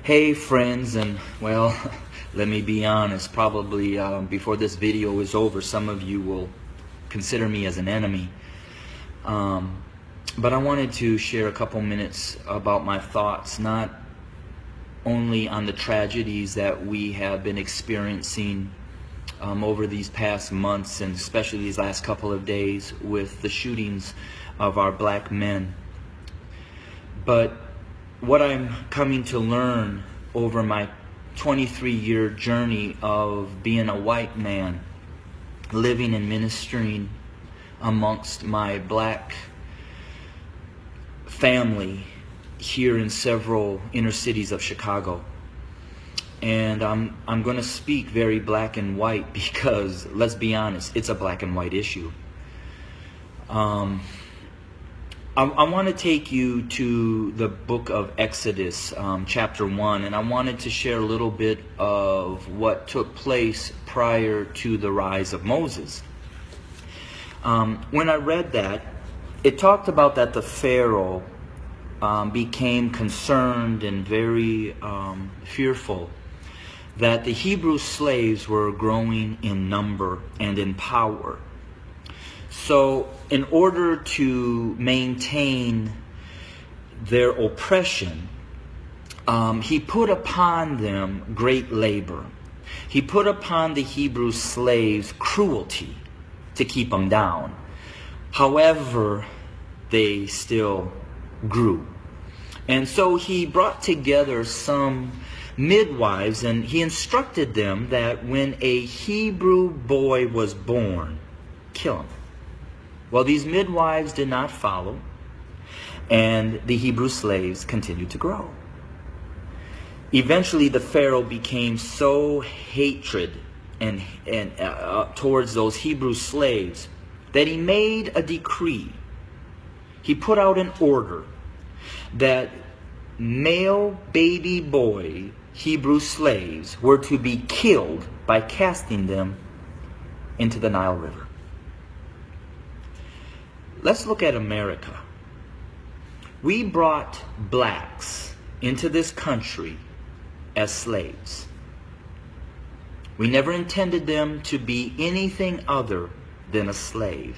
Hey friends, and well, let me be honest, probably before this video is over, some of you will consider me as an enemy. But I wanted to share a couple minutes about my thoughts, not only on the tragedies that we have been experiencing over these past months, and especially these last couple of days with the shootings of our black men, but what I'm coming to learn over my 23-year journey of being a white man, living and ministering amongst my black family here in several inner cities of Chicago. And I'm going to speak very black and white because, let's be honest, it's a black and white issue. I want to take you to the book of Exodus, chapter 1, and I wanted to share a little bit of what took place prior to the rise of Moses. When I read that, it talked about that the Pharaoh became concerned and very fearful that the Hebrew slaves were growing in number and in power. So in order to maintain their oppression, he put upon them great labor. He put upon the Hebrew slaves cruelty to keep them down. However, they still grew. And so he brought together some midwives, and he instructed them that when a Hebrew boy was born, kill him. Well, these midwives did not follow, and the Hebrew slaves continued to grow. Eventually, the Pharaoh became so hatred and towards those Hebrew slaves that he made a decree. He put out an order that male baby boy Hebrew slaves were to be killed by casting them into the Nile River. Let's look at America. We brought blacks into this country as slaves. We never intended them to be anything other than a slave.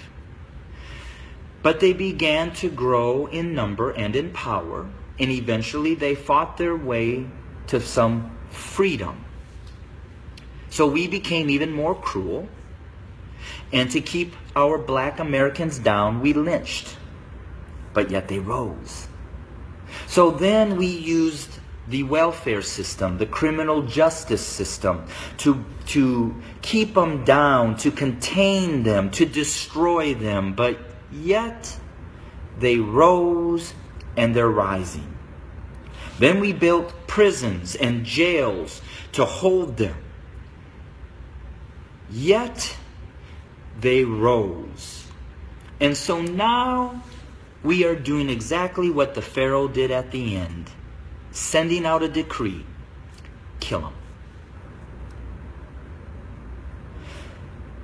But they began to grow in number and in power, and eventually they fought their way to some freedom. So we became even more cruel. And to keep our black Americans down, we lynched. But yet they rose. So then we used the welfare system, the criminal justice system, to keep them down, to contain them, to destroy them. But yet they rose, and they're rising. Then we built prisons and jails to hold them. Yet they rose. And so now we are doing exactly what the Pharaoh did at the end, sending out a decree: kill them.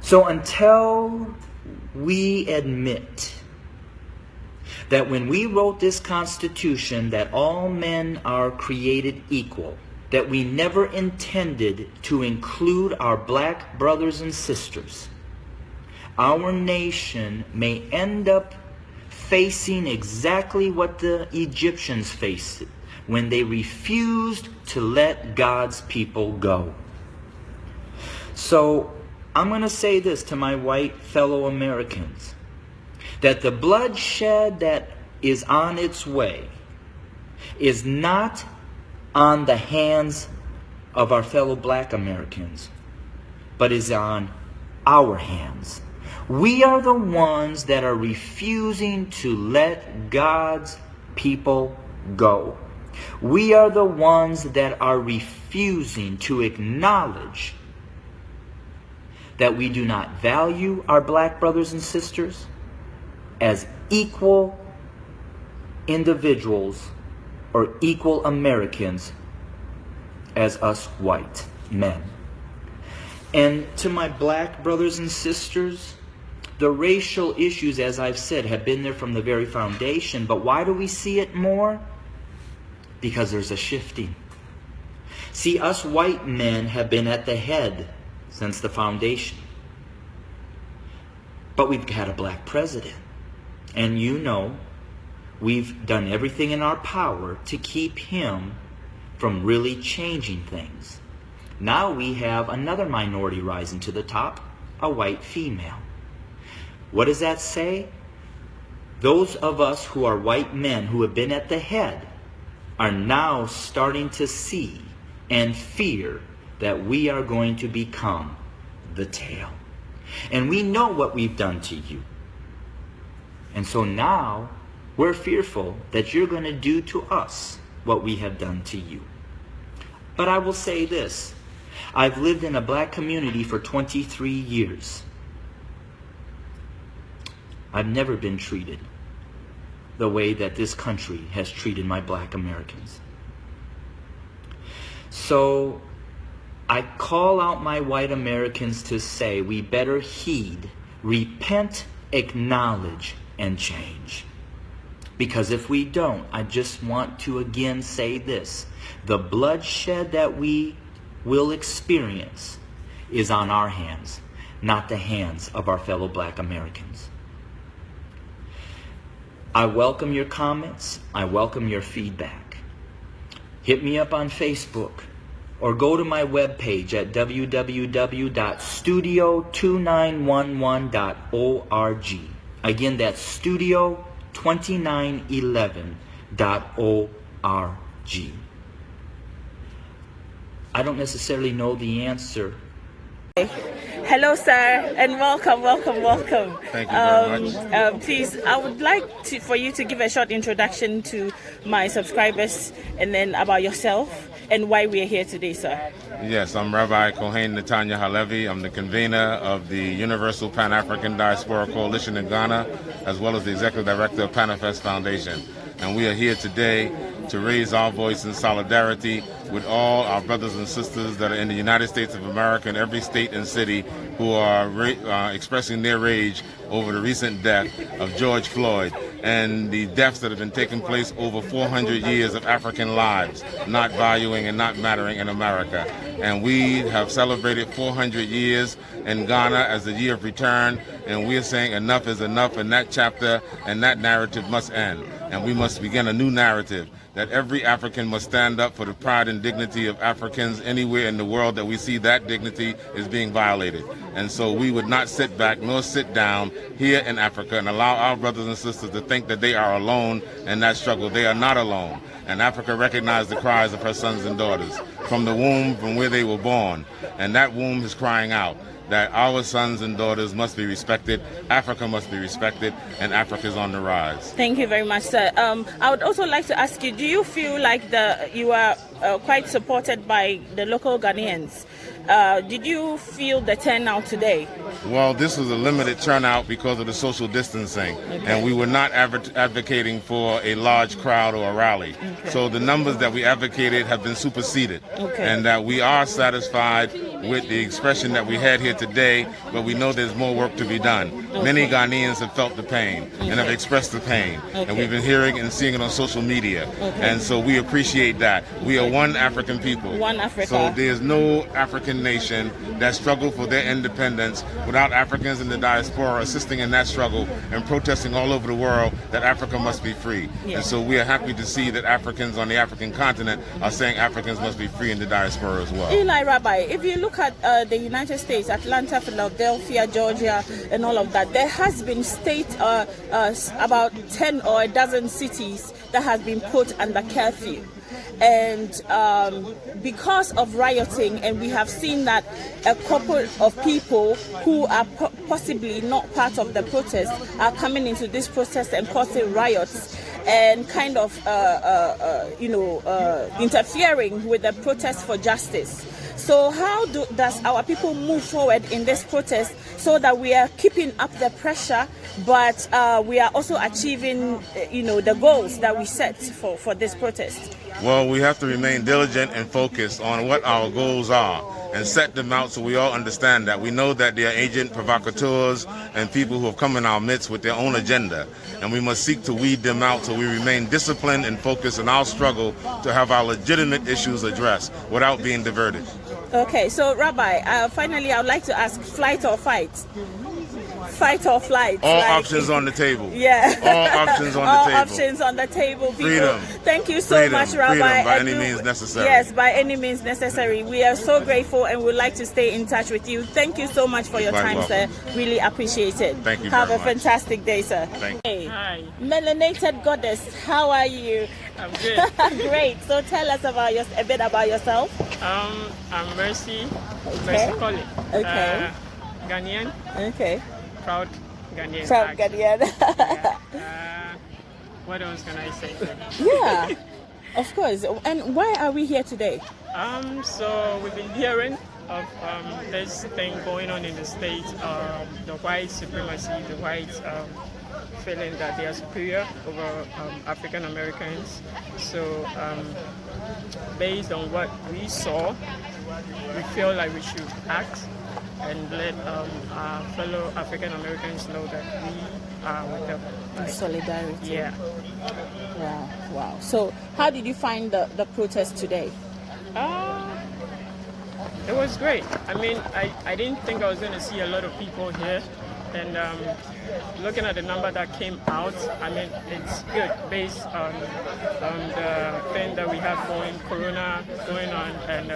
So until we admit that when we wrote this Constitution that all men are created equal, that we never intended to include our black brothers and sisters, our nation may end up facing exactly what the Egyptians faced when they refused to let God's people go. So I'm going to say this to my white fellow Americans, that the bloodshed that is on its way is not on the hands of our fellow black Americans, but is on our hands. We are the ones that are refusing to let God's people go. We are the ones that are refusing to acknowledge that we do not value our black brothers and sisters as equal individuals or equal Americans as us white men. And to my black brothers and sisters, the racial issues, as I've said, have been there from the very foundation. But why do we see it more? Because there's a shifting. See, us white men have been at the head since the foundation. But we've had a black president. And you know, we've done everything in our power to keep him from really changing things. Now we have another minority rising to the top, a white female. What does that say? Those of us who are white men who have been at the head are now starting to see and fear that we are going to become the tail. And we know what we've done to you. And so now we're fearful that you're going to do to us what we have done to you. But I will say this. I've lived in a black community for 23 years. I've never been treated the way that this country has treated my black Americans. So I call out my white Americans to say we better heed, repent, acknowledge, and change. Because if we don't, I just want to again say this. The bloodshed that we will experience is on our hands, not the hands of our fellow black Americans. I welcome your comments. I welcome your feedback. Hit me up on Facebook or go to my webpage at www.studio2911.org. Again, that's studio2911.org. I don't necessarily know the answer. Hello, sir, and welcome. Thank you very much. Please, I would like for you to give a short introduction to my subscribers and then about yourself and why we are here today, sir. Yes, I'm Rabbi Kohen Netanya Halevi. I'm the convener of the Universal Pan-African Diaspora Coalition in Ghana, as well as the Executive Director of Panafest Foundation. And we are here today to raise our voice in solidarity with all our brothers and sisters that are in the United States of America and every state and city who are expressing their rage over the recent death of George Floyd and the deaths that have been taking place over 400 years of African lives not valuing and not mattering in America. And we have celebrated 400 years in Ghana as the year of return, and we are saying enough is enough, and that chapter and that narrative must end. And we must begin a new narrative that every African must stand up for the pride and dignity of Africans anywhere in the world that we see that dignity is being violated. And so we would not sit back nor sit down here in Africa and allow our brothers and sisters to think that they are alone in that struggle. They are not alone. And Africa recognized the cries of her sons and daughters from the womb, from where they were born. And that womb is crying out that our sons and daughters must be respected, Africa must be respected, and Africa is on the rise. Thank you very much, sir. I would also like to ask you, do you feel like you are quite supported by the local Ghanaians? Did you feel the turnout today? Well, this was a limited turnout because of the social distancing, and we were not advocating for a large crowd or a rally. Okay. So the numbers that we advocated have been superseded, and that we are satisfied with the expression that we had here today, but we know there's more work to be done. Many Ghanaians have felt the pain and have expressed the pain, and we've been hearing and seeing it on social media, and so we appreciate that. We are one African people. One Africa. So there's no African nation that struggled for their independence without Africans in the diaspora assisting in that struggle and protesting all over the world that Africa must be free. Yes. And so we are happy to see that Africans on the African continent are saying Africans must be free in the diaspora as well. Eli, Rabbi, if you look at the United States, Atlanta, Philadelphia, Georgia, and all of that, there has been about 10 or a dozen cities that has been put under curfew. And because of rioting, and we have seen that a couple of people who are possibly not part of the protest are coming into this protest and causing riots and kind of interfering with the protest for justice. So how does our people move forward in this protest so that we are keeping up the pressure, but we are also achieving the goals that we set for this protest? Well, we have to remain diligent and focused on what our goals are. and set them out so we all understand that. We know that they are agent provocateurs and people who have come in our midst with their own agenda, and we must seek to weed them out so we remain disciplined and focused in our struggle to have our legitimate issues addressed without being diverted. Okay, so Rabbi, finally I would like to ask, flight or fight? Fight or flight? All options on the table. Yeah. All options on the All table. options on the table. People. Freedom. Thank you so Freedom. much, Rabbi. Freedom by any means necessary. Yes, by any means necessary. We are so grateful and would like to stay in touch with you. Thank you so much for your time, sir. Really appreciate it. Thank you Have very a much. fantastic day, sir. Thank you. Hey. Hi. Melanated goddess, how are you? I'm good. Great. So tell us about a bit about yourself. I'm Mercy. Okay. Mercy Colley. Okay. Ghanaian. Okay. Proud Ghanaian. From actually. Ghanaian. Yeah. What else can I say? Yeah, of course. And why are we here today? So we've been hearing of this thing going on in the States, the white supremacy, the white feeling that they are superior over African Americans. So based on what we saw, we feel like we should act and let our fellow African Americans know that we are with them. In solidarity. Yeah. Wow, wow. So how did you find the protest today? It was great. I mean, I didn't think I was going to see a lot of people here. And looking at the number that came out, I mean, it's good based on the thing that we have going, Corona going on, and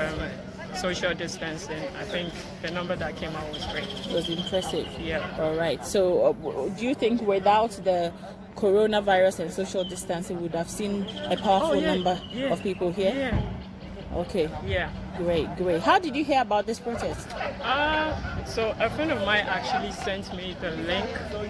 social distancing. I think the number that came out was great. It was impressive. Yeah. All right. So do you think without the coronavirus and social distancing, we would have seen a powerful number of people here? Yeah. Okay. Yeah. Great, great. How did you hear about this protest? So a friend of mine actually sent me the link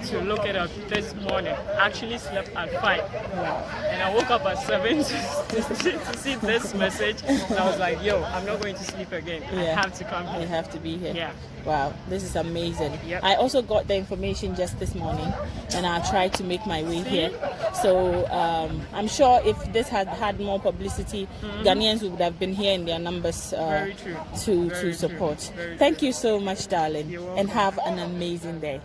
to look it up this morning. I actually slept at 5. Wow. And I woke up at 7 to see this message. And I was like, yo, I'm not going to sleep again. I have to come here. You have to be here. Yeah. Wow, this is amazing. Yep. I also got the information just this morning, and I tried to make my way here. So I'm sure if this had had more publicity, Ghanaians would have been here in their numbers Very true. to Very support. true. Very Thank true. you so much, darling, You're welcome. and have an amazing day.